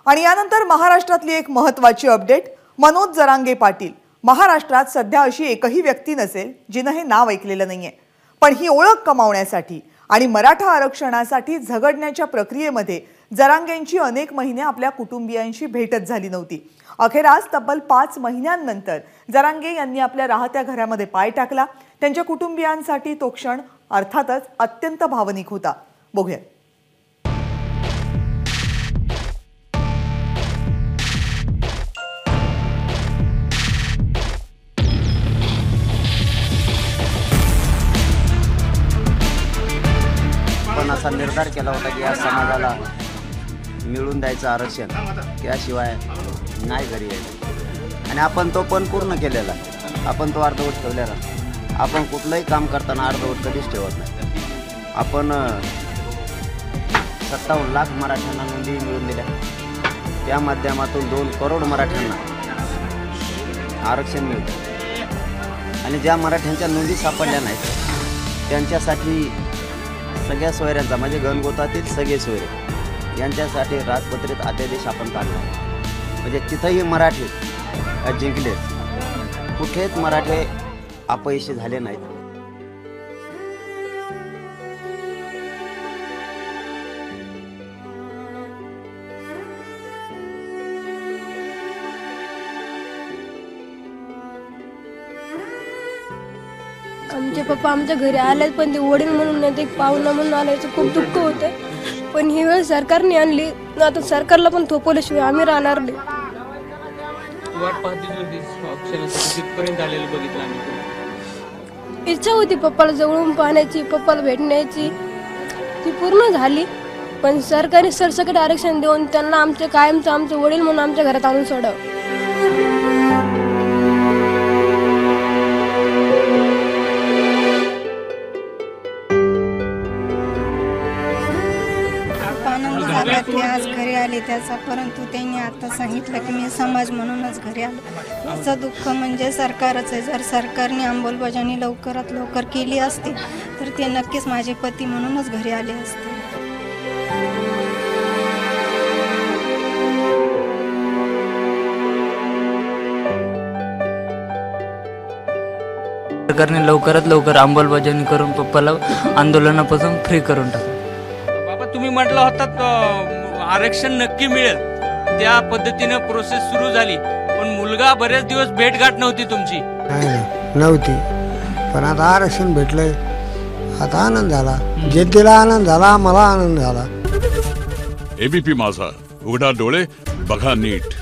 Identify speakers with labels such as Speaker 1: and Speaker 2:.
Speaker 1: आणि यानंतर महाराष्ट्रातली एक महत्त्वाची अपडेट। मनोज जरांगे पाटील। महाराष्ट्रात सध्या अशी एकही व्यक्ती नसेल जिने हे नाव ऐकलेलं नाहीये, पण ही ओळख कमावण्यासाठी आणि मराठा आरक्षणासाठी झगडण्याच्या प्रक्रियेमध्ये जरांगेंची अनेक महिने आपल्या कुटुंबियांशी भेटच झाली नव्हती। अखेर आज तब्बल 5 महिन्यांनंतर जरांगे यांनी आपल्या राहत्या घरामध्ये पाय टाकला। त्यांच्या कुटुंबियांसाठी तो क्षण अर्थातच अत्यंत भावनिक होता। बघूया।
Speaker 2: आपण असा निर्धार केला होता की या समाजाला मिळून द्यायचं आरक्षण, त्याशिवाय नाही घरी यायचं। आणि आपण तो पण पूर्ण केलेला। आपण तो अर्धवट ठेवलेला। आपण कुठलंही काम करताना अर्धवट कधीच ठेवत नाही। आपण 57 लाख मराठ्यांना नोंदी मिळवून दिल्या। त्या माध्यमातून 2 करोड मराठ्यांना आरक्षण मिळतं। आणि ज्या मराठ्यांच्या नोंदी सापडल्या नाहीत त्यांच्यासाठी सगळ्या सोयऱ्यांचा, म्हणजे गणगोतातील सगळे सोयरे यांच्यासाठी राजपत्रित अध्यादेश आपण काढला। म्हणजे तिथंही मराठे जिंकले, कुठेच मराठे अपयशी झाले नाहीत।
Speaker 3: आमचे पप्पा आमच्या घरी आले, पण ते वडील म्हणून नाही, ते पाहुणा म्हणून आल्याचं खूप दुःख होतं। पण ही वेळ सरकारने आणली, आता सरकारला पण थोपवल्याशिवाय आम्ही राहणार नाही। इच्छा होती पप्पाला जवळून पाहण्याची, पप्पाला भेटण्याची, ती पूर्ण झाली। पण सरकारने सरसकट आरक्षण देऊन त्यांना आमचे कायमचं आमचे वडील म्हणून आमच्या घरात आणून सोडावं।
Speaker 4: ते आज घरी आले त्याचा, परंतु त्यांनी आता सांगितलं की मी समाज म्हणूनच घरी आलो। याचं दुःख म्हणजे सरकारच आहे। जर सरकारने अंमलबजावणी लवकरात लवकर केली असती तर ते नक्कीच माझे पती म्हणूनच घरी आले असते।
Speaker 5: सरकारने लवकरात लवकर अंमलबजावणी करून पप्पाला आंदोलनापासून फ्री करून टाकलं।
Speaker 6: बाबा तुम्ही म्हटलं होतात आरक्षण नक्की मिळेल, त्या पद्धतीने प्रोसेस सुरू झाली, पण मुलगा बरेच दिवस भेटगाठ नव्हती तुमची?
Speaker 7: नव्हती, पण आता आरक्षण भेटलंय, आता आनंद झाला। जनतेला आनंद झाला, मला आनंद झाला।
Speaker 8: एबीपी माझा, उघडा डोळे बघा नीट।